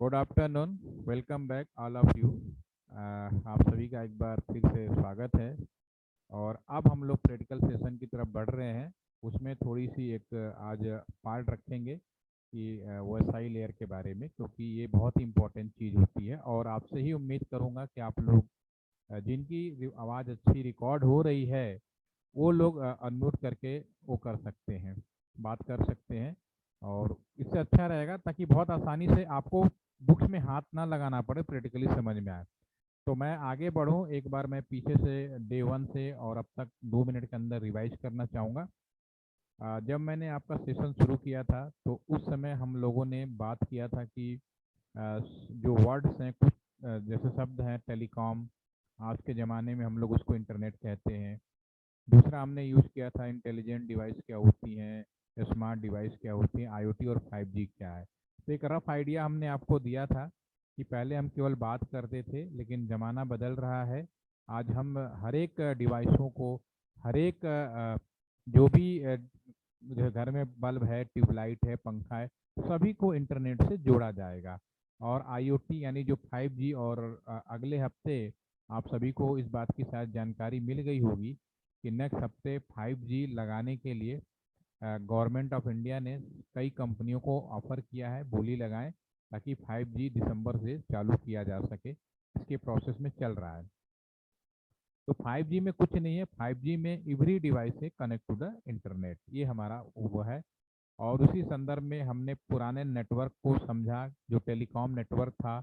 Good afternoon. Welcome back all of you. आप सभी का एक बार फिर से स्वागत है। और अब हम लोग प्रैक्टिकल सेशन की तरफ बढ़ रहे हैं। उसमें थोड़ी सी एक आज पार्ट रखेंगे कि वसाई लेयर के बारे में, क्योंकि ये बहुत ही इम्पोर्टेंट चीज़ होती है। और आपसे ही उम्मीद करूँगा कि आप लोग जिनकी आवाज़ अच्छी रिकॉर्ड हो रही है वो लोग अनम्यूट करके वो कर सकते हैं, बात कर सकते हैं। और इससे अच्छा रहेगा ताकि बहुत आसानी से आपको बुक्स में हाथ ना लगाना पड़े, प्रैक्टिकली समझ में आए। तो मैं आगे बढ़ूं, एक बार मैं पीछे से डे वन से और अब तक 2 मिनट के अंदर रिवाइज करना चाहूँगा। जब मैंने आपका सेशन शुरू किया था तो उस समय हम लोगों ने बात किया था कि जो वर्ड्स हैं, कुछ जैसे शब्द हैं टेलीकॉम, आज के ज़माने में हम लोग उसको इंटरनेट कहते हैं। दूसरा हमने यूज़ किया था इंटेलिजेंट डिवाइस क्या होती हैं, स्मार्ट डिवाइस क्या होती हैं, आईओटी और 5G क्या है। तो एक रफ आइडिया हमने आपको दिया था कि पहले हम केवल बात करते थे, लेकिन ज़माना बदल रहा है। आज हम हर एक डिवाइसों को, हर एक जो भी जो घर में बल्ब है, ट्यूबलाइट है, पंखा है, सभी को इंटरनेट से जोड़ा जाएगा। और आईओटी यानी जो 5G, और अगले हफ्ते आप सभी को इस बात की शायद जानकारी मिल गई होगी कि नेक्स्ट हफ्ते 5G लगाने के लिए गवर्नमेंट ऑफ इंडिया ने कई कंपनियों को ऑफर किया है, बोली लगाएं, ताकि 5G दिसंबर से चालू किया जा सके। इसके प्रोसेस में चल रहा है। तो 5G में कुछ नहीं है, 5G में एवरी डिवाइस है कनेक्ट टू द इंटरनेट, ये हमारा वो है। और उसी संदर्भ में हमने पुराने नेटवर्क को समझा, जो टेलीकॉम नेटवर्क था।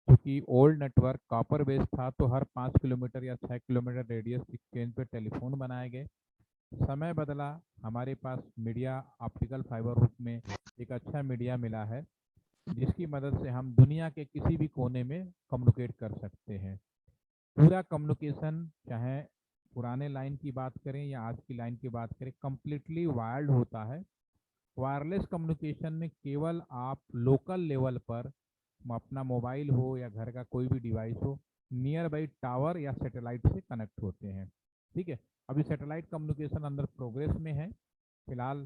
क्योंकि ओल्ड नेटवर्क कॉपर बेस्ड था, तो हर 5 किलोमीटर या 6 किलोमीटर रेडियस एक्सचेंज पे टेलीफोन बनाए गए। समय बदला, हमारे पास मीडिया ऑप्टिकल फाइबर रूप में एक अच्छा मीडिया मिला है, जिसकी मदद से हम दुनिया के किसी भी कोने में कम्युनिकेट कर सकते हैं। पूरा कम्युनिकेशन, चाहे पुराने लाइन की बात करें या आज की लाइन की बात करें, कम्प्लीटली वायर्ड होता है। वायरलेस कम्युनिकेशन में केवल आप लोकल लेवल पर अपना मोबाइल हो या घर का कोई भी डिवाइस हो, नियर बाई टावर या सैटेलाइट से कनेक्ट होते हैं। ठीक है। अभी सैटेलाइट कम्युनिकेशन अंदर प्रोग्रेस में है फिलहाल।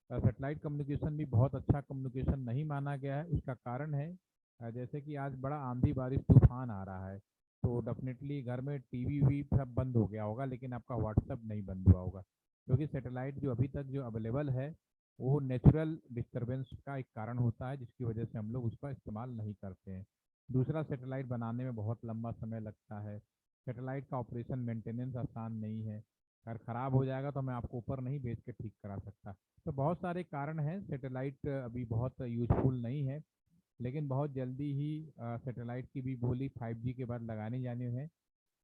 सैटेलाइट कम्युनिकेशन भी बहुत अच्छा कम्युनिकेशन नहीं माना गया है। उसका कारण है जैसे कि आज बड़ा आंधी बारिश तूफान आ रहा है, तो डेफिनेटली घर में टीवी भी सब बंद हो गया होगा, लेकिन आपका व्हाट्सएप नहीं बंद हुआ होगा, क्योंकि सैटेलाइट जो अभी तक जो अवेलेबल है वो नेचुरल डिस्टरबेंस का एक कारण होता है, जिसकी वजह से हम लोग उसका इस्तेमाल नहीं करते हैं। दूसरा, सैटेलाइट बनाने में बहुत लंबा समय लगता है। सैटेलाइट का ऑपरेशन मेंटेनेंस आसान नहीं है। अगर ख़राब हो जाएगा तो मैं आपको ऊपर नहीं भेज के ठीक करा सकता। तो बहुत सारे कारण हैं, सैटेलाइट अभी बहुत यूजफुल नहीं है। लेकिन बहुत जल्दी ही सैटेलाइट की भी बोली 5G के बाद लगानी जानी है,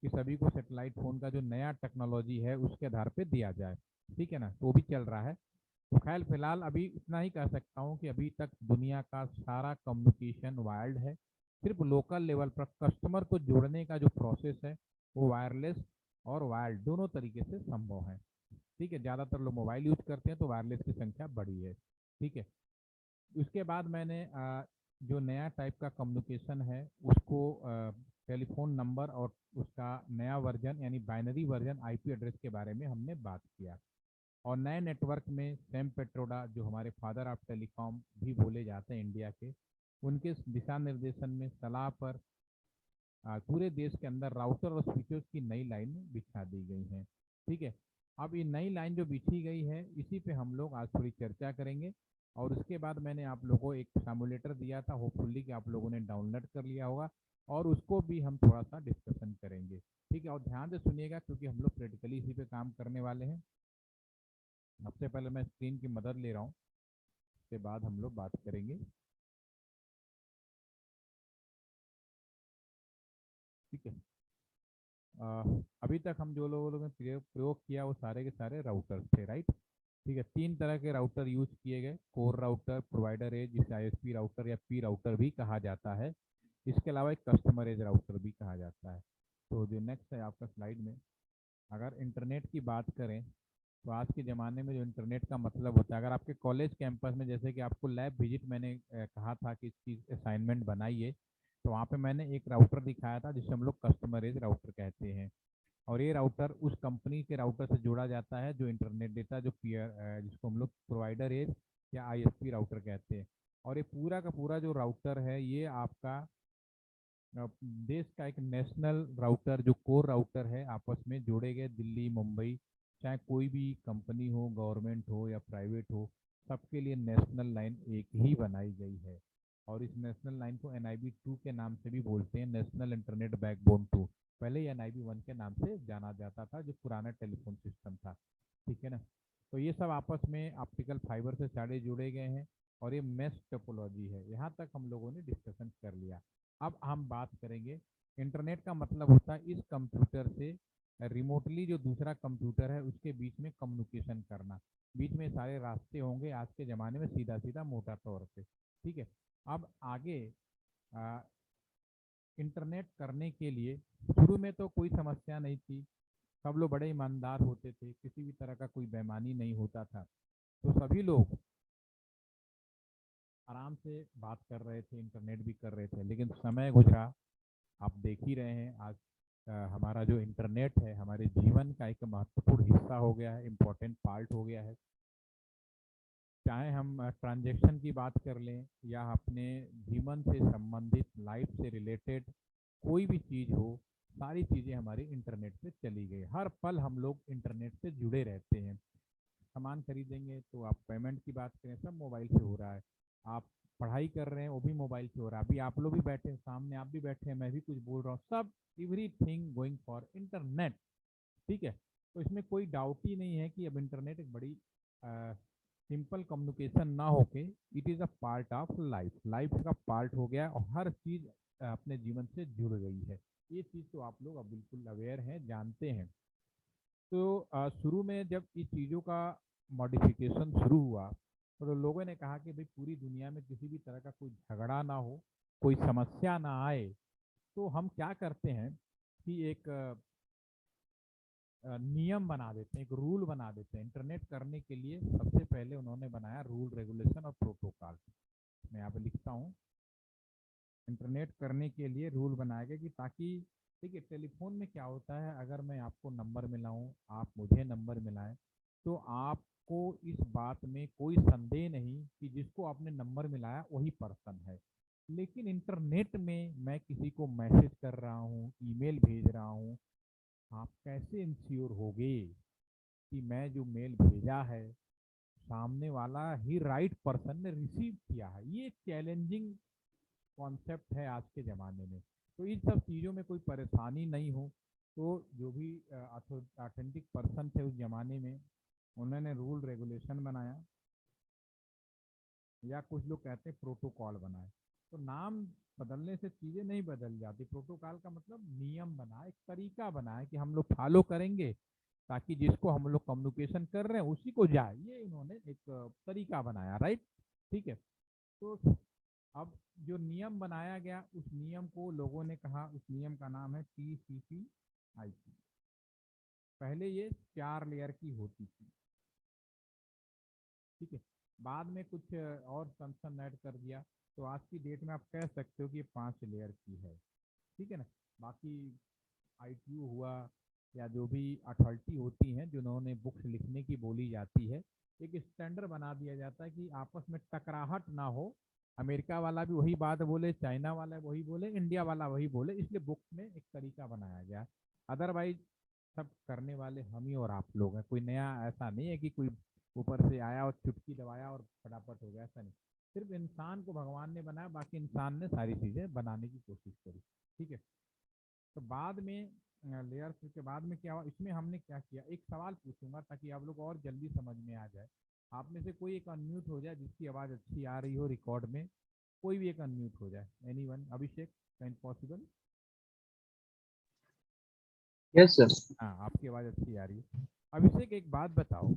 कि सभी को सैटेलाइट फ़ोन का जो नया टेक्नोलॉजी है उसके आधार पे दिया जाए। ठीक है ना, तो वो भी चल रहा है। तो खैर फिलहाल अभी इतना ही कह सकता हूँ कि अभी तक दुनिया का सारा कम्युनिकेशन वायर्ड है। सिर्फ लोकल लेवल पर कस्टमर को जोड़ने का जो प्रोसेस है वो वायरलेस और वायर्ड दोनों तरीके से संभव है। ठीक है, ज़्यादातर लोग मोबाइल यूज करते हैं तो वायरलेस की संख्या बढ़ी है। ठीक है। उसके बाद मैंने जो नया टाइप का कम्युनिकेशन है उसको टेलीफोन नंबर और उसका नया वर्जन यानी बाइनरी वर्जन आईपी एड्रेस के बारे में हमने बात किया। और नए नेटवर्क में सैम पेट्रोडा, जो हमारे फादर ऑफ टेलीकॉम भी बोले जाते हैं इंडिया के, उनके दिशा निर्देशन में सलाह पर पूरे देश के अंदर राउटर और स्विचेस की नई लाइन बिछा दी गई हैं। ठीक है। अब ये नई लाइन जो बिछी गई है, इसी पे हम लोग आज थोड़ी चर्चा करेंगे। और उसके बाद मैंने आप लोगों को एक सिमुलेटर दिया था, होपफुली कि आप लोगों ने डाउनलोड कर लिया होगा, और उसको भी हम थोड़ा सा डिस्कशन करेंगे। ठीक है, और ध्यान से सुनिएगा क्योंकि हम लोग प्रैक्टिकली इसी पे काम करने वाले हैं। सबसे पहले मैं स्क्रीन की मदद ले रहा हूँ, उसके बाद हम लोग बात करेंगे। ठीक है। अभी तक हम जो लोगों ने प्रयोग किया वो सारे के सारे राउटर्स थे, राइट। ठीक है, 3 तरह के राउटर यूज किए गए, कोर राउटर, प्रोवाइडर एज जिसे आईएसपी राउटर या पी राउटर भी कहा जाता है। इसके अलावा एक कस्टमर एज राउटर भी कहा जाता है। तो जो नेक्स्ट है आपका स्लाइड में, अगर इंटरनेट की बात करें तो आज के ज़माने में जो इंटरनेट का मतलब होता है, अगर आपके कॉलेज कैंपस में, जैसे कि आपको लैब विजिट मैंने कहा था कि इसकी असाइनमेंट बनाइए, तो वहाँ पे मैंने एक राउटर दिखाया था जिसे हम लोग कस्टमर एज राउटर कहते हैं। और ये राउटर उस कंपनी के राउटर से जोड़ा जाता है जो इंटरनेट देता है, जो पीयर जिसको हम लोग प्रोवाइडर एज या आईएसपी राउटर कहते हैं। और ये पूरा का पूरा जो राउटर है ये आपका देश का एक नेशनल राउटर, जो कोर राउटर है, आपस में जोड़े गए दिल्ली मुंबई, चाहे कोई भी कंपनी हो, गवर्नमेंट हो या प्राइवेट हो, सबके लिए नेशनल लाइन एक ही बनाई गई है। और इस नेशनल लाइन को NIB 2 के नाम से भी बोलते हैं, नेशनल इंटरनेट बैकबोन 2। पहले ये NIB 1 के नाम से जाना जाता था, जो पुराना टेलीफोन सिस्टम था। ठीक है ना। तो ये सब आपस में ऑप्टिकल फाइबर से सारे जुड़े गए हैं और ये मेश टोपोलॉजी है। यहाँ तक हम लोगों ने डिस्कशन कर लिया। अब हम बात करेंगे, इंटरनेट का मतलब होता है इस कंप्यूटर से रिमोटली जो दूसरा कंप्यूटर है उसके बीच में कम्युनिकेशन करना। बीच में सारे रास्ते होंगे आज के ज़माने में, सीधा सीधा मोटा तौर पे। ठीक है। अब आगे इंटरनेट करने के लिए शुरू में तो कोई समस्या नहीं थी, सब लोग बड़े ईमानदार होते थे, किसी भी तरह का कोई बेईमानी नहीं होता था, तो सभी लोग आराम से बात कर रहे थे, इंटरनेट भी कर रहे थे। लेकिन समय गुजरा, आप देख ही रहे हैं आज हमारा जो इंटरनेट है हमारे जीवन का एक महत्वपूर्ण हिस्सा हो गया है, इम्पोर्टेंट पार्ट हो गया है। चाहे हम ट्रांजैक्शन की बात कर लें या अपने जीवन से संबंधित, लाइफ से रिलेटेड कोई भी चीज़ हो, सारी चीज़ें हमारी इंटरनेट पे चली गई। हर पल हम लोग इंटरनेट से जुड़े रहते हैं। सामान खरीदेंगे तो आप पेमेंट की बात करें, सब मोबाइल से हो रहा है। आप पढ़ाई कर रहे हैं वो भी मोबाइल से हो रहा है। अभी आप लोग भी बैठे हैं सामने, आप भी बैठे हैं, मैं भी कुछ बोल रहा हूँ, सब एवरीथिंग गोइंग फॉर इंटरनेट। ठीक है। तो इसमें कोई डाउट ही नहीं है कि अब इंटरनेट एक बड़ी सिंपल कम्युनिकेशन ना होके it is a part of life, life का पार्ट हो गया और हर चीज़ अपने जीवन से जुड़ गई है। ये चीज़ तो आप लोग अब बिल्कुल अवेयर हैं, जानते हैं। तो शुरू में जब इस चीज़ों का मॉडिफिकेशन शुरू हुआ तो लोगों ने कहा कि भाई पूरी दुनिया में किसी भी तरह का कोई झगड़ा ना हो, कोई समस्या ना आए, तो हम क्या करते हैं कि एक नियम बना देते हैं, एक रूल बना देते हैं। इंटरनेट करने के लिए सबसे पहले उन्होंने बनाया रूल, रेगुलेशन और प्रोटोकॉल। मैं यहाँ पे लिखता हूँ, इंटरनेट करने के लिए रूल बनाया गया कि ताकि, देखिए टेलीफोन में क्या होता है, अगर मैं आपको नंबर मिलाऊं, आप मुझे नंबर मिलाएं, तो आपको इस बात में कोई संदेह नहीं कि जिसको आपने नंबर मिलाया वही पर्सन है। लेकिन इंटरनेट में मैं किसी को मैसेज कर रहा हूँ, ईमेल भेज रहा हूँ, आप कैसे इंश्योर होगे कि मैं जो मेल भेजा है सामने वाला ही राइट पर्सन ने रिसीव किया है? ये चैलेंजिंग कॉन्सेप्ट है आज के ज़माने में। तो इन सब चीज़ों में कोई परेशानी नहीं हो, तो जो भी ऑथेंटिक पर्सन थे उस ज़माने में, उन्होंने रूल रेगुलेशन बनाया, या कुछ लोग कहते हैं प्रोटोकॉल बनाए। तो नाम बदलने से चीज़ें नहीं बदल जाती। प्रोटोकॉल का मतलब नियम बना, एक तरीका बना है कि हम लोग फॉलो करेंगे ताकि जिसको हम लोग कम्युनिकेशन कर रहे हैं उसी को जाए। ये इन्होंने एक तरीका बनाया, राइट। ठीक है। तो अब जो नियम बनाया गया उस नियम को लोगों ने कहा, उस नियम का नाम है TCP/IP। पहले ये 4 लेयर की होती थी। ठीक है। बाद में कुछ और फंक्शन ऐड कर दिया, तो आज की डेट में आप कह सकते हो कि ये 5 लेयर की है। ठीक है ना। बाकी ITU हुआ या जो भी अथॉरिटी होती हैं जिन्होंने बुक्स लिखने की बोली जाती है, एक स्टैंडर्ड बना दिया जाता है कि आपस में टकराहट ना हो। अमेरिका वाला भी वही बात बोले, चाइना वाला वही बोले, इंडिया वाला वही बोले, इसलिए बुक्स में एक तरीका बनाया गया। अदरवाइज सब करने वाले हम ही और आप लोग हैं। कोई नया ऐसा नहीं है कि कोई ऊपर से आया और चुटकी दबाया और फटाफट हो गया, ऐसा नहीं। सिर्फ इंसान को भगवान ने बनाया, बाकी इंसान ने सारी चीज़ें बनाने की कोशिश करी। ठीक है। तो बाद में लेयर्स के बाद में क्या हुआ, इसमें हमने क्या किया, एक सवाल पूछूंगा ताकि आप लोग और जल्दी समझ में आ जाए। आप में से कोई एक अनम्यूट हो जाए जिसकी आवाज़ अच्छी आ रही हो रिकॉर्ड में, कोई भी एक अनम्यूट हो जाए। Anyone? Abhishek, can possible? Yes sir. हाँ, आपकी आवाज़ अच्छी आ रही है। अभिषेक एक बात बताओ,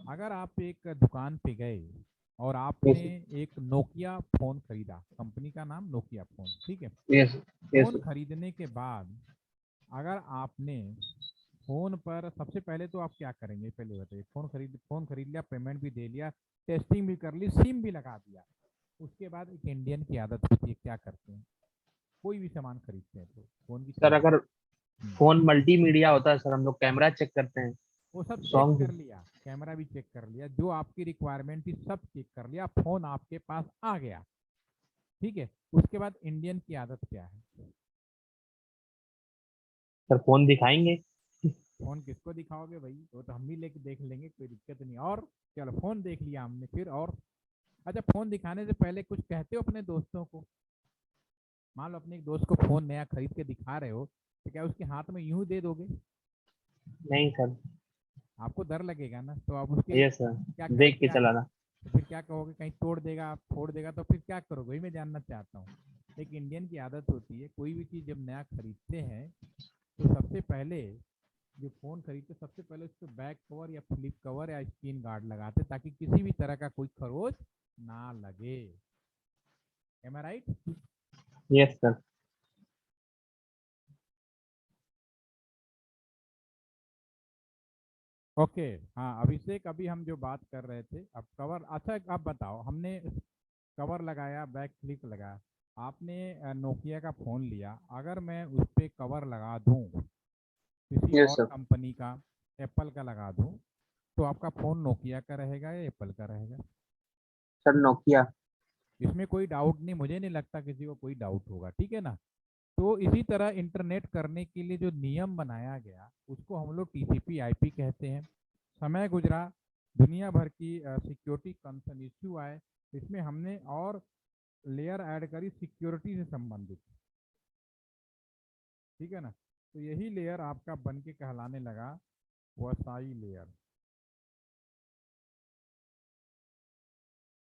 अगर आप एक दुकान पे गए और आपने यस एक नोकिया फ़ोन खरीदा, कंपनी का नाम नोकिया फ़ोन, ठीक है। यस यस फ़ोन खरीदने के बाद अगर आपने फ़ोन पर, सबसे पहले तो आप क्या करेंगे पहले बताइए? फ़ोन खरीद लिया, पेमेंट भी दे लिया, टेस्टिंग भी कर ली, सिम भी लगा दिया, उसके बाद एक इंडियन की आदत होती है, क्या करते हैं? कोई भी सामान खरीदते हैं तो फ़ोन की सर, चाबी। अगर फोन मल्टीमीडिया होता है सर, हम लोग कैमरा चेक करते हैं। वो सब चेक सॉन्ग कर लिया, कैमरा भी चेक कर लिया, जो आपकी रिक्वायरमेंट थी सब चेक कर लिया, फोन आपके पास आ गया। ठीक है, उसके बाद इंडियन की आदत क्या है? सर फोन दिखाएंगे। फोन किसको दिखाओगे भाई, वो तो हम भी लेके देख लेंगे, कोई दिक्कत नहीं। और चलो फोन देख लिया हमने, फिर और? अच्छा, फोन दिखाने से पहले कुछ कहते हो अपने दोस्तों को? मान लो अपने एक दोस्त को फोन नया खरीद के दिखा रहे हो, तो क्या उसके हाथ में यूं दे दोगे? नहीं सर। आपको डर लगेगा ना, तो आप उसके यस सर। क्या देख के क्या, चलाना। तो फिर क्या कहोगे, कहीं तोड़ देगा, फोड़ देगा, तो फिर क्या करोगे, वही मैं जानना चाहता हूँ। एक इंडियन की आदत होती है, कोई भी चीज़ जब नया खरीदते हैं तो सबसे पहले, जो फ़ोन खरीदते सबसे पहले उस पर बैक कवर या फ्लिप कवर या स्क्रीन गार्ड लगाते, ताकि किसी भी तरह का कोई खरोच ना लगे। एम आई राइट? Yes sir. ओके। हाँ अभिषेक, अभी हम जो बात कर रहे थे, अब कवर, अच्छा आप बताओ, हमने कवर लगाया, बैक फ्लिप लगाया, आपने नोकिया का फ़ोन लिया, अगर मैं उस पर कवर लगा दूँ किसी यस और सर। कंपनी का, एप्पल का लगा दूँ, तो आपका फ़ोन नोकिया का रहेगा या एप्पल का रहेगा? Sir Nokia. इसमें कोई डाउट नहीं, मुझे नहीं लगता किसी को कोई डाउट होगा, ठीक है ना? तो इसी तरह इंटरनेट करने के लिए जो नियम बनाया गया उसको हम लोग टीसीपी आईपी कहते हैं। समय गुजरा, दुनिया भर की सिक्योरिटी कंसर्न इश्यू आए, इसमें हमने और लेयर ऐड करी सिक्योरिटी से संबंधित। ठीक है ना? तो यही लेयर आपका बन के कहलाने लगा वसाई लेयर।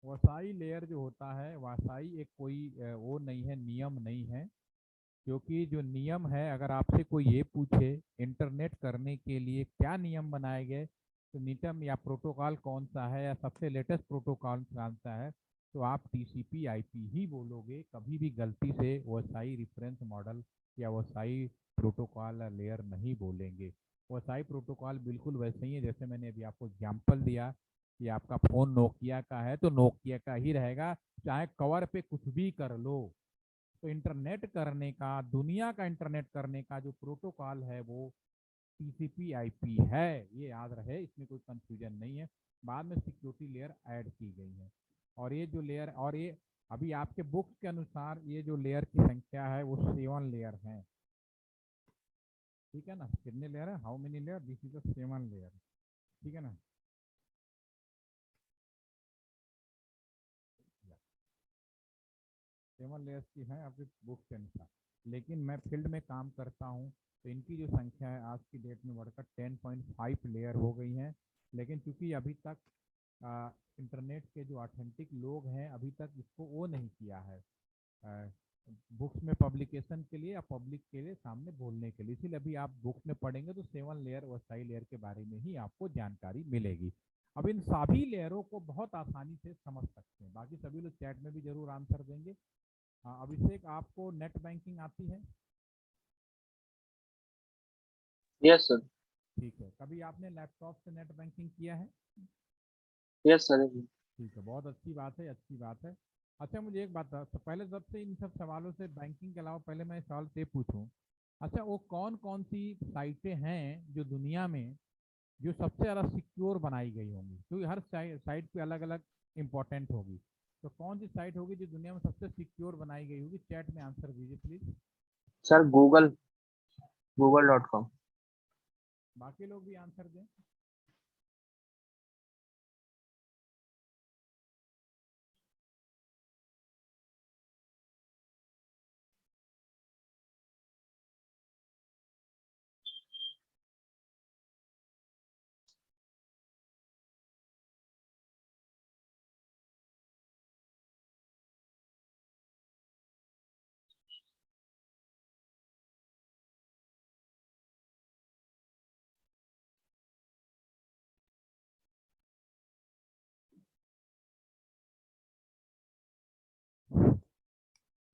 वसाई लेयर जो होता है, वसाई एक कोई वो नहीं है, नियम नहीं है। क्योंकि जो नियम है, अगर आपसे कोई ये पूछे इंटरनेट करने के लिए क्या नियम बनाए गए, तो नियम या प्रोटोकॉल कौन सा है या सबसे लेटेस्ट प्रोटोकॉल कौन सा है, तो आप टीसीपी आईपी ही बोलोगे, कभी भी गलती से वसाई रेफरेंस मॉडल या वसाई प्रोटोकॉल लेयर नहीं बोलेंगे। वसाई प्रोटोकॉल बिल्कुल वैसे ही है जैसे मैंने अभी आपको एग्जाम्पल दिया कि आपका फ़ोन नोकिया का है तो नोकिया का ही रहेगा, चाहे कवर पे कुछ भी कर लो। तो इंटरनेट करने का, दुनिया का इंटरनेट करने का जो प्रोटोकॉल है वो टीसीपी आईपी है, ये याद रहे, इसमें कोई कंफ्यूजन नहीं है। बाद में सिक्योरिटी लेयर ऐड की गई है। और ये जो लेयर, और ये अभी आपके बुक्स के अनुसार ये जो लेयर की संख्या है वो 7 लेयर है। ठीक है ना? कितने लेयर है, how many layer, this is 7 layer. ठीक है ना? 7 लेयर्स की है आपकी बुक के अनुसार। लेकिन मैं फील्ड में काम करता हूँ, तो इनकी जो संख्या है आज की डेट में बढ़कर 10.5 लेयर हो गई हैं। लेकिन चूंकि अभी तक इंटरनेट के जो ऑथेंटिक लोग हैं अभी तक इसको वो नहीं किया है, बुक्स में पब्लिकेशन के लिए या पब्लिक के लिए सामने बोलने के लिए, इसलिए अभी आप बुक्स में पढ़ेंगे तो 7 लेयर वसाई लेयर के बारे में ही आपको जानकारी मिलेगी। अब इन सभी लेयरों को बहुत आसानी से समझ सकते हैं, बाकी सभी लोग चैट में भी जरूर आंसर देंगे। हाँ अभिषेक, आपको नेट बैंकिंग आती है? Yes sir. ठीक है, कभी आपने लैपटॉप से नेट बैंकिंग किया है? Yes sir. ठीक है, बहुत अच्छी बात है, अच्छी बात है। अच्छा मुझे एक बात था, तो पहले सबसे इन सब सवालों से बैंकिंग के अलावा पहले मैं सवाल से पूछूं, अच्छा वो कौन कौन सी साइटें हैं जो दुनिया में जो सबसे ज़्यादा सिक्योर बनाई गई होंगी, क्योंकि हर साइट पे अलग अलग इंपॉर्टेंट होगी, तो कौन सी साइट होगी जो दुनिया में सबसे सिक्योर बनाई गई होगी? चैट में आंसर दीजिए प्लीज। Sir Google, google.com। बाकी लोग भी आंसर दें।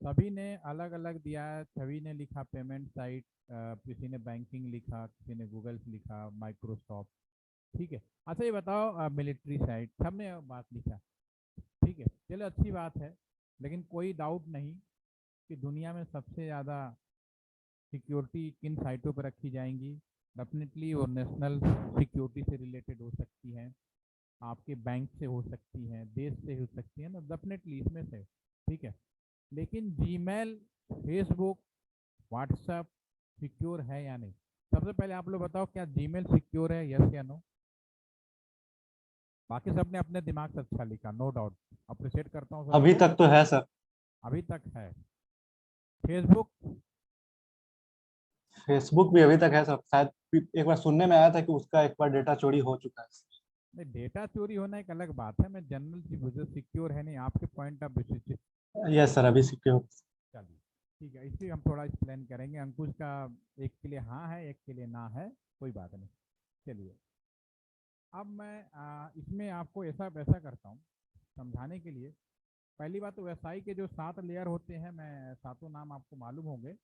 सभी ने अलग अलग दिया है, सभी ने लिखा पेमेंट साइट, किसी ने बैंकिंग लिखा, किसी ने गूगल लिखा, माइक्रोसॉफ्ट। ठीक है, अच्छा ये बताओ मिलिट्री साइट, सबने बात लिखा। ठीक है, चलो अच्छी बात है। लेकिन कोई डाउट नहीं कि दुनिया में सबसे ज़्यादा सिक्योरिटी किन साइटों पर रखी जाएंगी? डेफिनेटली वो नेशनल सिक्योरिटी से रिलेटेड हो सकती हैं, आपके बैंक से हो सकती हैं, देश से हो सकती है ना, डेफिनेटली इसमें से, ठीक है। लेकिन जीमेल, फेसबुक, व्हाट्सएप सिक्योर है या नहीं? सबसे पहले आप लोग बताओ, क्या जीमेल सिक्योर है, यस या नो? बाकी सबने अपने दिमाग से अच्छा लिखा, नो डाउट, अप्रिशिएट करता हूँ अभी सबको। तक तो है सर। अभी तक है। फेसबुक? फेसबुक भी अभी तक है सर, शायद एक बार सुनने में आया था कि उसका एक बार डेटा चोरी हो चुका है। नहीं, डेटा चोरी होना एक अलग बात है, मैं जनरल चीज पूछ, सिक्योर है नहीं आपके पॉइंट ऑफ व्यू से? यस सर, अभी सिक्योर। चलिए ठीक है, इसलिए हम थोड़ा एक्सप्लेन करेंगे। अंकुश का एक के लिए हाँ है, एक के लिए ना है, कोई बात नहीं। चलिए, अब मैं इसमें आपको ऐसा वैसा करता हूँ समझाने के लिए। पहली बात तो व्यवसाय के जो 7 लेयर होते हैं, मैं सातों नाम आपको मालूम होंगे।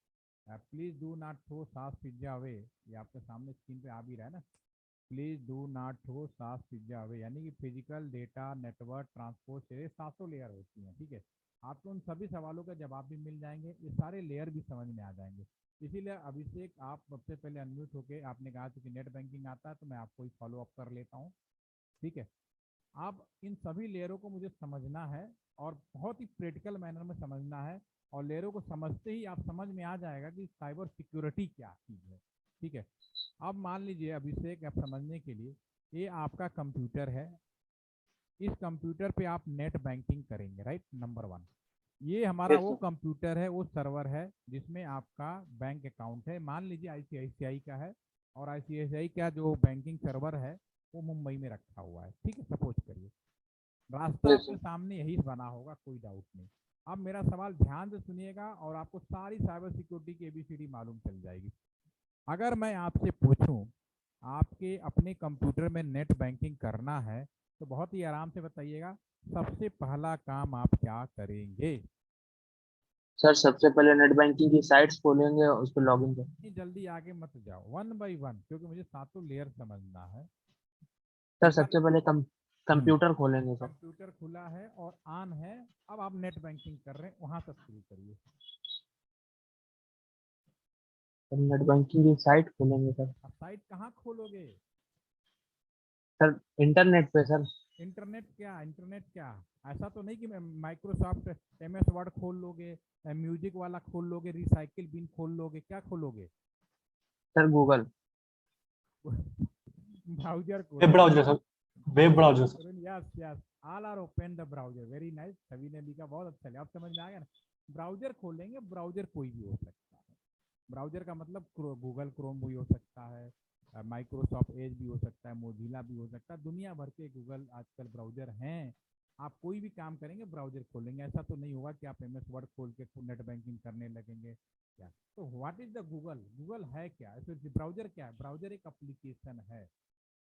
प्लीज डू नॉट थ्रो सास पिज्जा अवे, ये आपके सामने स्क्रीन पे आ भी रहा है ना। प्लीज डू नॉट थ्रो सास पिज्जा अवे, यानी कि फिजिकल, डेटा, नेटवर्क, ट्रांसपोर्ट, ये 700 लेयर होती हैं, ठीक है। आपको उन सभी सवालों का जवाब भी मिल जाएंगे, ये सारे लेयर भी समझ में आ जाएंगे। इसीलिए अभिषेक, आप सबसे पहले अनम्यूट होके आपने कहा कि नेट बैंकिंग आता है, तो मैं आपको ही फॉलो अप कर लेता हूँ, ठीक है। आप इन सभी लेयरों को मुझे समझना है और बहुत ही प्रैक्टिकल मैनर में समझना है, और लेयरों को समझते ही आप समझ में आ जाएगा कि साइबर सिक्योरिटी क्या चीज़ है, ठीक है। अब मान लीजिए अभिषेक, आप समझने के लिए, ये आपका कंप्यूटर है, इस कंप्यूटर पे आप नेट बैंकिंग करेंगे, राइट, नंबर 1। ये हमारा यस वो सर। कंप्यूटर है, वो सर्वर है जिसमें आपका बैंक अकाउंट है, मान लीजिए आईसीआईसीआई का है, और आईसीआईसीआई का जो बैंकिंग सर्वर है वो मुंबई में रखा हुआ है, ठीक है, सपोज करिए। रास्ता यस आपके सर। सामने यही बना होगा, कोई डाउट नहीं। अब मेरा सवाल ध्यान से सुनिएगा और आपको सारी साइबर सिक्योरिटी की एबीसीडी मालूम चल जाएगी। अगर मैं आपसे पूछूं, आपके अपने कंप्यूटर में नेट बैंकिंग करना है, तो बहुत ही आराम से बताइएगा, सबसे पहला काम आप क्या करेंगे? सर सबसे पहले नेट बैंकिंग की साइट्स खोलेंगे और उस पर लॉगिन करेंगे। इतनी जल्दी आगे मत जाओ, वन बाई वन, क्योंकि मुझे सातों लेयर समझना है। सर ठीक है। सबसे पहले हम्म, कंप्यूटर खोलेंगे सर। कंप्यूटर खुला है और ऑन है, अब आप नेट बैंकिंग कर रहे हैं, वहां से शुरू करिए। सर नेट बैंकिंग की साइट खोलेंगे सर। अब साइट कहाँ खोलोगे? सर इंटरनेट पे सर। इंटरनेट क्या, इंटरनेट क्या? ऐसा तो नहीं कि माइक्रोसॉफ्ट एमएस वर्ड खोल लोगे, म्यूजिक वाला खोल लोगे, रिसाइकिल बिन खोल लोगे, क्या खोलोगे? Sir Google. ब्राउजर वेब खोलो। Browser sir, web browser sir. Yes yes, all are open the browser, very nice, सभी ने लिखा, बहुत अच्छा लगा, अब समझ में आ गया ना। ब्राउजर खोलेंगे, ब्राउजर कोई भी हो सकता है। ब्राउजर का मतलब गूगल क्रोम भी हो सकता है, माइक्रोसॉफ्ट एज भी हो सकता है, मोजिला भी हो सकता है, दुनिया भर के गूगल आजकल ब्राउजर हैं। आप कोई भी काम करेंगे ब्राउजर खोलेंगे, ऐसा तो नहीं होगा कि आप एमएस वर्ड खोल के नेट बैंकिंग करने लगेंगे क्या। तो what is the Google? Google है क्या? ब्राउजर क्या है? ब्राउजर एक एप्लीकेशन है।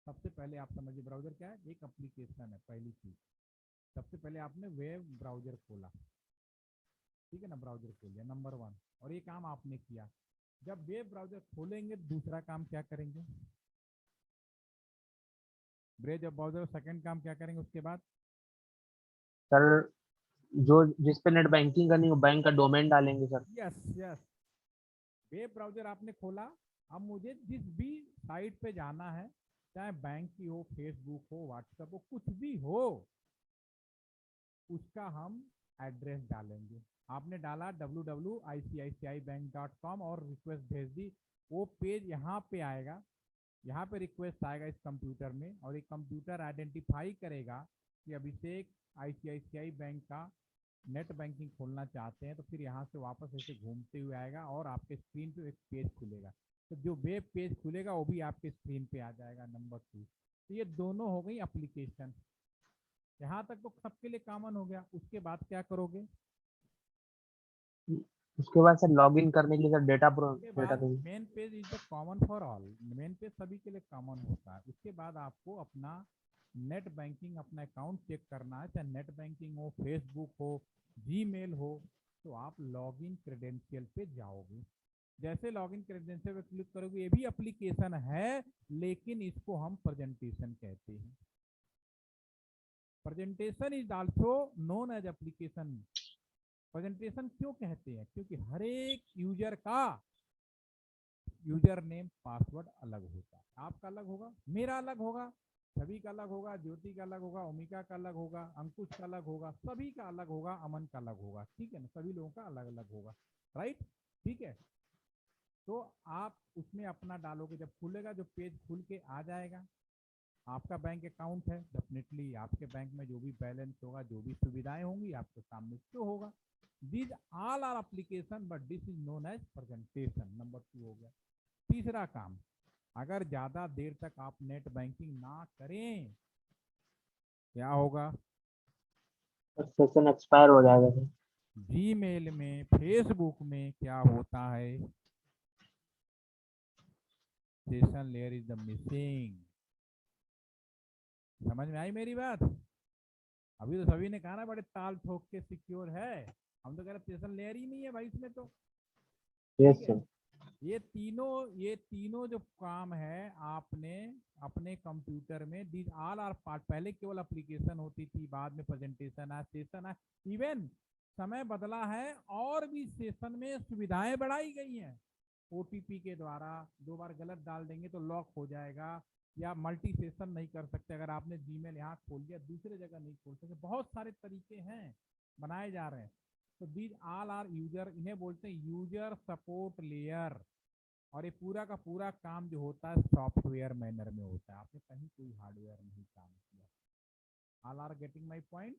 सबसे पहले आप समझिए, ब्राउजर क्या है, एक एप्लीकेशन है, पहली चीज। सबसे पहले आपने वेब ब्राउजर खोला, ठीक है ना, ब्राउजर खोल लिया, नंबर 1, और ये काम आपने किया। जब वेब ब्राउजर खोलेंगे, दूसरा काम क्या करेंगे? ब्रेज ब्राउजर, सेकंड काम क्या करेंगे उसके बाद? सर जो जिस पे नेट बैंकिंग करनी हो बैंक का डोमेन डालेंगे sir. Yes yes, web browser आपने खोला, अब मुझे जिस भी साइट पे जाना है, चाहे बैंक की हो, फेसबुक हो, व्हाट्सएप हो, कुछ भी हो, उसका हम एड्रेस डालेंगे। आपने डाला www.iciicibank.com और रिक्वेस्ट भेज दी, वो पेज यहाँ पे आएगा, यहाँ पे रिक्वेस्ट आएगा इस कंप्यूटर में, और एक कंप्यूटर आइडेंटिफाई करेगा कि अभिषेक आईसीआईसीआई बैंक का नेट बैंकिंग खोलना चाहते हैं, तो फिर यहाँ से वापस ऐसे घूमते हुए आएगा और आपके स्क्रीन पे एक पेज खुलेगा। तो जो वेब पेज खुलेगा वो भी आपके स्क्रीन पे आ जाएगा, नंबर 2। तो ये दोनों हो गई एप्लीकेशन, यहाँ तक तो सबके लिए कॉमन हो गया। उसके बाद क्या करोगे? उसके बाद सर लॉगिन करने के लिए सर उसके डेटा बाद देंगे। Main page is the common for all, main page सभी के लिए कॉमन होता है। उसके बाद आपको अपना नेट बैंकिंग, अपना अकाउंट चेक करना है, चाहे नेट बैंकिंग हो, फेसबुक हो, जीमेल हो, तो आप लॉगिन क्रेडेंशियल पे जाओगे। जैसे लॉगिन क्रेडेंशियल पे क्लिक करोगे, ये भी एप्लीकेशन है, लेकिन इसको हम प्रेजेंटेशन कहते हैं। Presentation is also known as application. Presentation क्यों कहते हैं? क्योंकि हर एक यूजर का यूजर नेम पासवर्ड अलग होता है। आपका अलग होगा, मेरा अलग होगा, सभी का अलग होगा, ज्योति का अलग होगा, ओमिका का अलग होगा, अंकुश का अलग होगा, सभी का अलग होगा, अमन का अलग होगा। ठीक है ना, सभी लोगों का अलग अलग होगा। राइट, ठीक है। तो आप उसमें अपना डालोगे, जब खुलेगा, जो पेज खुल के आ जाएगा, आपका बैंक अकाउंट है, डेफिनेटली आपके बैंक में जो भी बैलेंस होगा, जो भी सुविधाएं होंगी, आपके सामने शो होगा। This all are application but this is known as presentation. Number 2 हो गया। तीसरा काम, अगर ज्यादा देर तक आप नेट बैंकिंग ना करें, क्या होगा? सेशन एक्सपायर हो जाएगा सर। जीमेल में, फेसबुक में क्या होता है? Session layer is the missing. समझ में आई मेरी बात? अभी तो सभी ने कहा ना बड़े ताल ठोक के सिक्योर है, हम तो कह रहे सेशन लेयर ही नहीं है भाई इसमें तो। यस ठीक है, सर। ये तीनों जो काम है आपने अपने कंप्यूटर में, दीज ऑल आर पार्ट। पहले केवल एप्लीकेशन होती थी, बाद में प्रेजेंटेशन है, सेशन है, इवन समय बदला है और भी सेशन में सुविधाएं बढ़ाई गई हैं। ओटीपी के द्वारा 2 बार गलत डाल देंगे तो लॉक हो जाएगा, या मल्टी सेशन नहीं कर सकते, अगर आपने जीमेल यहाँ खोल दिया दूसरे जगह नहीं खोल सकते। बहुत सारे तरीके हैं बनाए जा रहे हैं। तो दीज ऑल आर यूजर, इन्हें बोलते हैं यूजर सपोर्ट लेयर। और ये पूरा का पूरा काम जो होता है सॉफ्टवेयर मैनर में होता है, आपने कहीं कोई हार्डवेयर नहीं काम किया। All are getting my point?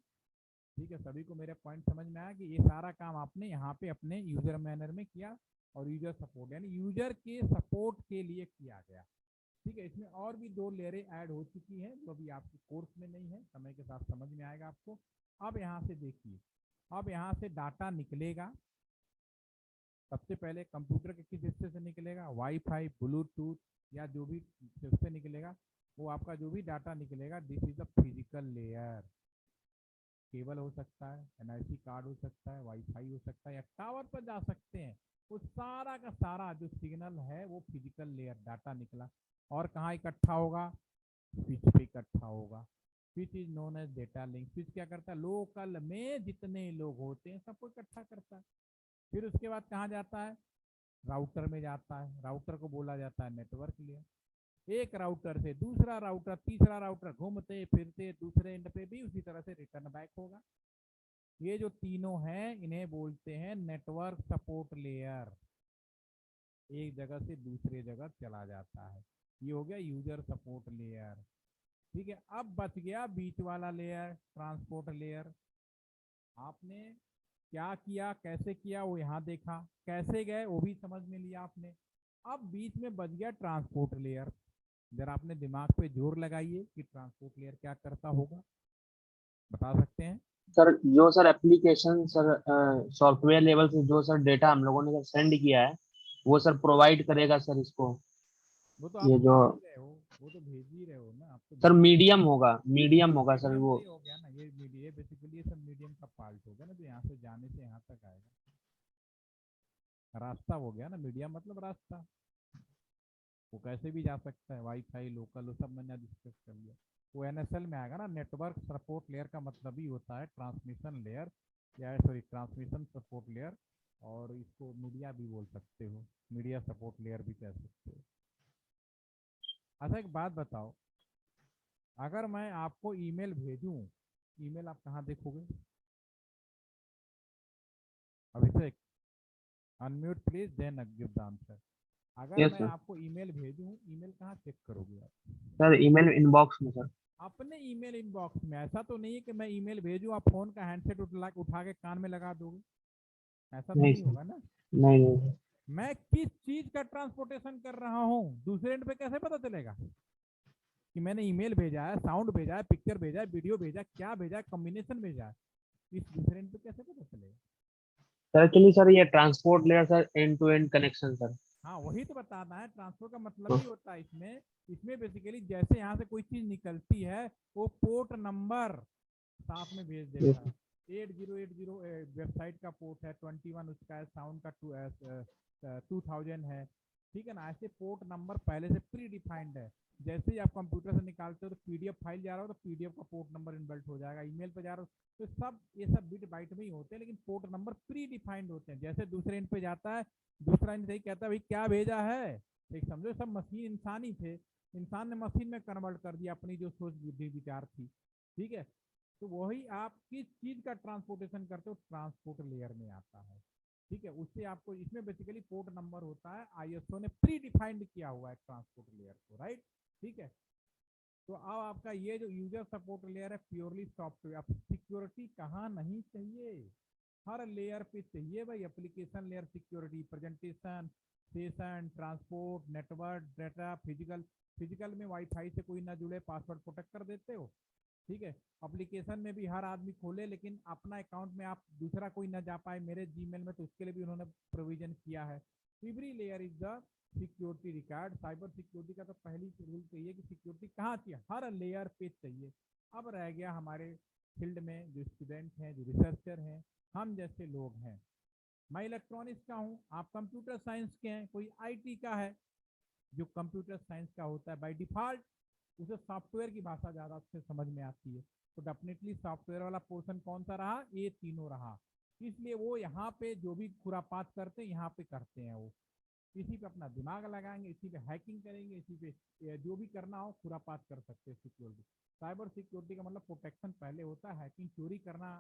ठीक है, सभी को मेरे पॉइंट समझ में आया कि ये सारा काम आपने यहाँ पे अपने यूजर मैनर में किया, और यूजर सपोर्ट यानी यूजर के सपोर्ट के लिए किया गया। ठीक है, इसमें और भी 2 लेयरें ऐड हो चुकी हैं जो अभी आपके कोर्स में नहीं है, समय के साथ समझ में आएगा आपको। अब यहाँ से देखिए, अब यहाँ से डाटा निकलेगा। सबसे पहले कंप्यूटर के किस हिस्से से निकलेगा? वाईफाई, ब्लूटूथ या जो भी उससे निकलेगा, वो आपका जो भी डाटा निकलेगा, this is the physical layer. Cable हो सकता है, एनआईसी कार्ड हो सकता है, वाईफाई हो सकता है, या टावर पर जा सकते हैं। वो सारा का सारा जो सिग्नल है वो फिजिकल लेयर डाटा निकला, और कहाँ इकट्ठा होगा? स्विच पे इकट्ठा होगा। Switch is known as data link. Switch क्या करता है? लोकल में जितने लोग होते हैं सबको इकट्ठा करता है। फिर उसके बाद कहाँ जाता है? राउटर में जाता है। राउटर को बोला जाता है नेटवर्क लेयर। एक राउटर से दूसरा राउटर, तीसरा राउटर, घूमते फिरते दूसरे एंड पे भी उसी तरह से रिटर्न बैक होगा। ये जो तीनों हैं इन्हें बोलते हैं नेटवर्क सपोर्ट लेयर। एक जगह से दूसरे जगह चला जाता है। ये हो गया यूजर सपोर्ट लेयर। ठीक है, अब बच गया बीच वाला लेयर, ट्रांसपोर्ट लेयर। आपने क्या किया, कैसे किया वो यहाँ देखा, कैसे गए वो भी समझ में लिया आपने। अब बीच में बच गया ट्रांसपोर्ट लेयर। जरा आपने दिमाग पे जोर लगाइए कि ट्रांसपोर्ट लेयर क्या करता होगा, बता सकते हैं? सर जो sir application sir software level से जो सर डेटा हम लोगों ने सेंड किया है, वो सर प्रोवाइड करेगा सर इसको। वो तो आप ये जो भेज ही रहे हो, वो तो भेज ही रहे हो ना, आप तो सर भेज। मीडियम होगा सर मीडियम वो। तो ये हो गया ना, ये मीडियम बेसिकली सब मीडियम का पार्ट हो गया ना, जो यहाँ से जाने से यहाँ तक आएगा, रास्ता हो गया ना। मीडियम मतलब रास्ता, वो कैसे भी जा सकता है, वाईफाई, लोकल, वो सब मैंने डिस्कस कर लिया। वो एनएसएल में आएगा ना। नेटवर्क सपोर्ट लेयर का मतलब ही होता है ट्रांसमिशन लेयर, या सॉरी ट्रांसमिशन सपोर्ट लेयर, और इसको मीडिया भी बोल सकते हो, मीडिया सपोर्ट लेयर भी कह सकते हो। अच्छा एक बात बताओ, अगर मैं आपको ईमेल भेजूं, ईमेल आप कहाँ देखोगे? Abhishek, unmute please, then give the answer. अगर यस मैं सर। आपको ईमेल भेजूं, ईमेल कहाँ चेक करोगे आप? सर ईमेल इनबॉक्स में सर। अपने ईमेल इनबॉक्स में। ऐसा तो नहीं है कि मैं ईमेल भेजूं आप फोन का हैंडसेट उठा के कान में लगा दोगे, ऐसा तो नहीं नहीं सर। होगा ना। नहीं नहीं। मैं किस चीज का ट्रांसपोर्टेशन कर रहा हूँ दूसरे एंड पे कैसे पता चलेगा कि मैंने ईमेल भेजा है, साउंड भेजा है, पिक्चर भेजा है, वीडियो भेजा है, क्या भेजा है, कॉम्बिनेशन भेजा है, इस दूसरे एंड पे कैसे पता चलेगा? सर एक्चुअली सर ये transport layer sir and to end connection sir. हाँ वही तो बताना है, ट्रांसफर का मतलब ही होता है इसमें। इसमें बेसिकली जैसे यहाँ से कोई चीज निकलती है, वो पोर्ट नंबर साथ में भेज देता है। 8080 वेबसाइट का पोर्ट है, 21 उसका है, साउंड का 2000 है, ठीक है ना। ऐसे पोर्ट नंबर पहले से प्री डिफाइंड है, जैसे ही आप कंप्यूटर से निकालते हो तो पीडीएफ फाइल जा रहा हो तो पीडीएफ का पोर्ट नंबर इनबिल्ट हो जाएगा, ईमेल पे जा रहा हो तो सब ये सब बिट बाइट में ही होते हैं, लेकिन पोर्ट नंबर प्री डिफाइंड होते हैं। जैसे दूसरे एंड पे जाता है, दूसरा एंड सही कहता है भाई क्या भेजा है, एक समझो सब मशीन इंसान ही थे, इंसान ने मशीन में कन्वर्ट कर दिया अपनी जो सोच बुद्धि विचार थी। ठीक है, तो वही आप किस चीज का ट्रांसपोर्टेशन करते हो, ट्रांसपोर्ट लेयर में आता है। ठीक है, उससे आपको इसमें बेसिकली पोर्ट नंबर होता है, आईएसओ ने प्री डिफाइंड किया हुआ है ट्रांसपोर्ट लेयर को, राइट। ठीक है, तो अब आपका ये जो यूजर सपोर्ट लेयर है प्योरली सॉफ्टवेयर, अब सिक्योरिटी कहाँ नहीं चाहिए, हर लेयर पे चाहिए भाई। Application layer security, presentation, session, transport, network, data, physical, physical में वाईफाई से कोई ना जुड़े, पासवर्ड प्रोटेक्ट कर देते हो। ठीक है, एप्लीकेशन में भी हर आदमी खोले लेकिन अपना अकाउंट में आप दूसरा कोई ना जा पाए मेरे जीमेल में, तो उसके लिए भी उन्होंने प्रोविजन किया है। Every layer is the security record. Cyber security का तो पहली रूल चाहिए कि सिक्योरिटी कहाँ चाहिए, हर लेयर पे चाहिए। अब रह गया हमारे फील्ड में जो स्टूडेंट हैं, जो रिसर्चर हैं, हम जैसे लोग हैं। मैं इलेक्ट्रॉनिक्स का हूँ, आप कंप्यूटर साइंस के हैं, कोई आईटी का है। जो कंप्यूटर साइंस का होता है बाय डिफॉल्ट उसे सॉफ्टवेयर की भाषा ज़्यादा अच्छे समझ में आती है, तो डेफिनेटली सॉफ्टवेयर वाला पोर्शन कौन सा रहा, ये तीनों रहा। इसलिए वो यहाँ पे जो भी खुरापात करते हैं यहाँ पे करते हैं, वो इसी पे अपना दिमाग लगाएंगे, इसी पे हैकिंग करेंगे, इसी पे जो भी करना हो खुरापात कर सकते हैं। सिक्योरिटी, साइबर सिक्योरिटी का मतलब प्रोटेक्शन पहले होता है, हैकिंग चोरी करना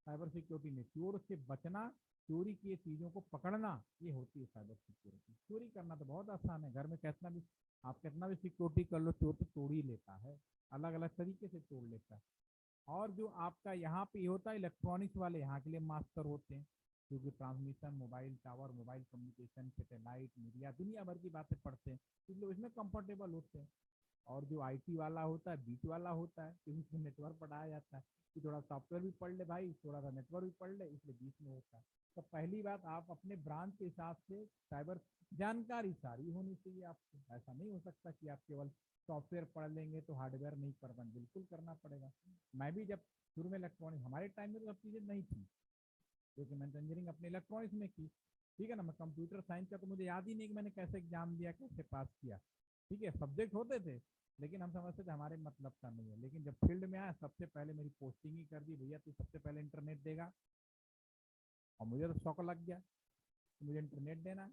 साइबर सिक्योरिटी में, चोर से बचना, चोरी की चीज़ों को पकड़ना, ये होती है साइबर सिक्योरिटी। चोरी करना तो बहुत आसान है, घर में कितना भी आप कितना भी सिक्योरिटी कर लो, चोर तो तोड़ ही लेता है, अलग अलग तरीके से तोड़ लेता है। और जो आपका यहाँ पे होता है इलेक्ट्रॉनिक्स वाले, यहाँ के लिए मास्टर होते हैं, क्योंकि transmission, mobile tower, mobile communication, satellite, media, दुनिया भर की बातें पढ़ते हैं, इसलिए इसमें कंफर्टेबल होते हैं। और जो आईटी वाला होता है, बीच वाला होता है, क्योंकि उसमें नेटवर्क पढ़ाया जाता है कि थोड़ा सॉफ्टवेयर भी पढ़ ले भाई, थोड़ा सा नेटवर्क भी पढ़ ले, इसलिए बीच में होता है। तो पहली बात, आप अपने ब्रांच के हिसाब से साइबर जानकारी सारी होनी चाहिए आपको। ऐसा नहीं हो सकता कि आप केवल सॉफ्टवेयर पढ़ लेंगे तो हार्डवेयर नहीं पढ़ना, बिल्कुल करना पड़ेगा। मैं भी जब शुरू में इलेक्ट्रॉनिक, हमारे टाइम में तो सब चीज़ें नहीं थी, क्योंकि मैंने इंजीनियरिंग अपने इलेक्ट्रॉनिक्स में की। ठीक है ना, मैं कंप्यूटर साइंस का तो मुझे याद ही नहीं कि मैंने कैसे एग्जाम दिया, कैसे पास किया। ठीक है, सब्जेक्ट होते थे लेकिन हम समझते थे हमारे मतलब का नहीं है। लेकिन जब फील्ड में आया, सबसे पहले मेरी पोस्टिंग ही कर दी, भैया तू सबसे पहले इंटरनेट देगा। और मुझे तो शौक लग गया कि मुझे इंटरनेट देना है।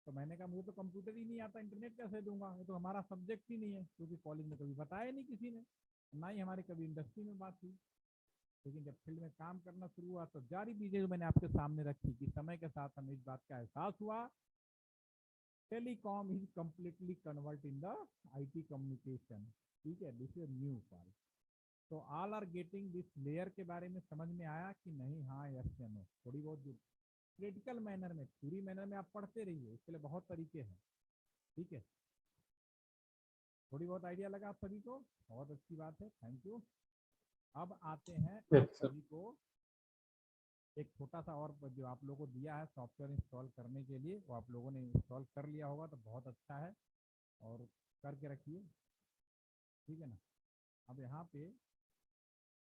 तो मैंने कहा मुझे तो कंप्यूटर ही नहीं आता, इंटरनेट कैसे दूंगा, ये तो हमारा सब्जेक्ट ही नहीं है, क्योंकि कॉलेज में कभी बताया नहीं किसी ने, ना ही हमारी कभी इंडस्ट्री में बात हुई। लेकिन जब फील्ड में काम करना शुरू हुआ तो जारी चीजें जो मैंने आपके सामने रखी कि समय के साथ हमें इस बात का एहसास हुआ, telecom is completely convert in the IT communication. ठीक है, दिस इज न्यू फॉर, तो all are getting this layer के बारे में समझ में आया कि नहीं, हाँ यस या नो। थोड़ी बहुत जो क्रिटिकल मैनर में, थ्योरी मैनर में आप पढ़ते रहिए, इसके लिए बहुत तरीके हैं। ठीक है, थोड़ी बहुत आइडिया लगा आप सभी को, बहुत अच्छी बात है, थैंक यू। अब आते हैं आप सभी को एक छोटा सा और जो आप लोगों को दिया है सॉफ्टवेयर इंस्टॉल करने के लिए, वो आप लोगों ने इंस्टॉल कर लिया होगा तो बहुत अच्छा है, और करके रखिए। ठीक है ना, अब यहाँ पे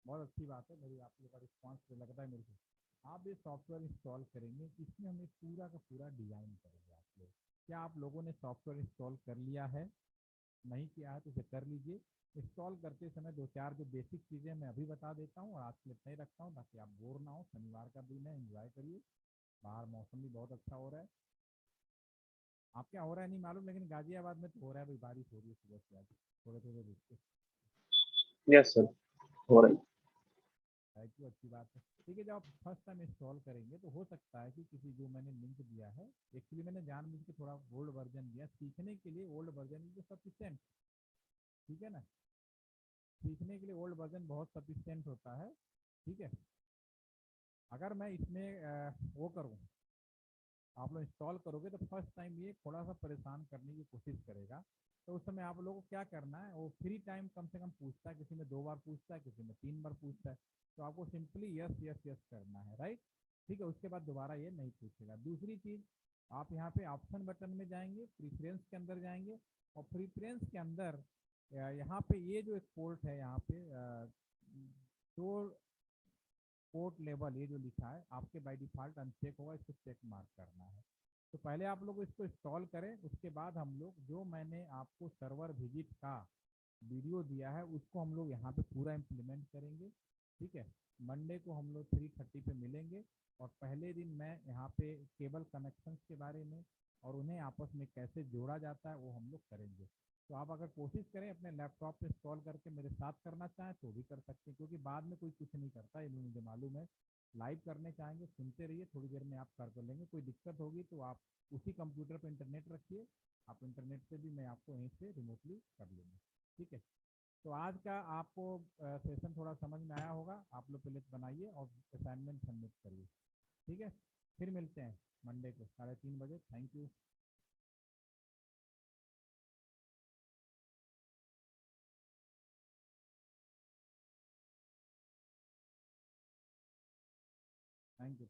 बहुत अच्छी बात है, मेरी आप लोगों का रिस्पॉन्स लगता है मेरे को। आप ये सॉफ्टवेयर इंस्टॉल करेंगे, इसमें हमें पूरा का पूरा डिजाइन करेंगे आप लोग। क्या आप लोगों ने सॉफ्टवेयर इंस्टॉल कर लिया है? नहीं किया है तो इसे कर लीजिए। इंस्टॉल करते समय दो चार जो बेसिक चीज़ें मैं अभी बता देता हूँ, और आज के लिए इतना ही रखता हूँ ताकि आप बोर ना हो। शनिवार का दिन है, एंजॉय करिए, बाहर मौसम भी बहुत अच्छा हो रहा है। आप क्या हो रहा है नहीं मालूम, लेकिन गाजियाबाद में तो हो रहा है भाई, बारिश हो रही है सुबह से आज, थोड़े थोड़े रुक के। यस सर, हो रही। थैंक यू, अच्छी बात है। ठीक है, जब आप फर्स्ट टाइम इंस्टॉल करेंगे तो हो सकता है कि किसी जो मैंने लिंक दिया है, एक्चुअली मैंने जानबूझ के थोड़ा ओल्ड वर्जन दिया, सीखने के लिए ओल्ड वर्जन इज सफिशिएंट। ठीक है ना, सीखने के लिए ओल्ड वर्जन बहुत सफिशिएंट होता है। ठीक है, अगर मैं इसमें वो करूँ, आप लोग इंस्टॉल करोगे तो फर्स्ट टाइम ये थोड़ा सा परेशान करने की कोशिश करेगा, तो उस समय आप लोगों को क्या करना है, वो फ्री टाइम कम से कम पूछता है, किसी में 2 बार पूछता है, किसी में 3 बार पूछता है, तो आपको सिंपली यस यस यस करना है, राइट। ठीक है, उसके बाद दोबारा ये नहीं पूछेगा। दूसरी चीज़, आप यहाँ पे ऑप्शन बटन में जाएंगे, प्रीफरेंस के अंदर जाएंगे, और प्रीफरेंस के अंदर यहाँ पे ये जो एक पोर्ट है, यहाँ पे तो पोर्ट लेवल ये जो लिखा है आपके बाय डिफॉल्ट अनचेक होगा, इसको चेक मार्क करना है। तो पहले आप लोग इसको इंस्टॉल करें, उसके बाद हम लोग जो मैंने आपको सर्वर विजिट का वीडियो दिया है उसको हम लोग यहाँ पे पूरा इम्प्लीमेंट करेंगे। ठीक है, मंडे को हम लोग 3:30 पे मिलेंगे और पहले दिन मैं यहाँ पे केबल कनेक्शंस के बारे में और उन्हें आपस में कैसे जोड़ा जाता है वो हम लोग करेंगे। तो आप अगर कोशिश करें अपने लैपटॉप पे इंस्टॉल करके मेरे साथ करना चाहें तो भी कर सकते हैं, क्योंकि बाद में कोई कुछ नहीं करता, ये मुझे मालूम है। लाइव करने चाहेंगे सुनते रहिए, थोड़ी देर में आप कर लेंगे। कोई दिक्कत होगी तो आप उसी कंप्यूटर पर इंटरनेट रखिए, आप इंटरनेट से भी मैं आपको यहीं से रिमोटली कर लूँगा। ठीक है, तो आज का आपको सेशन थोड़ा समझ में आया होगा। आप लोग पहले बनाइए और असाइनमेंट सबमिट करिए। ठीक है, फिर मिलते हैं मंडे को 3:30 बजे। Thank you. Thank you.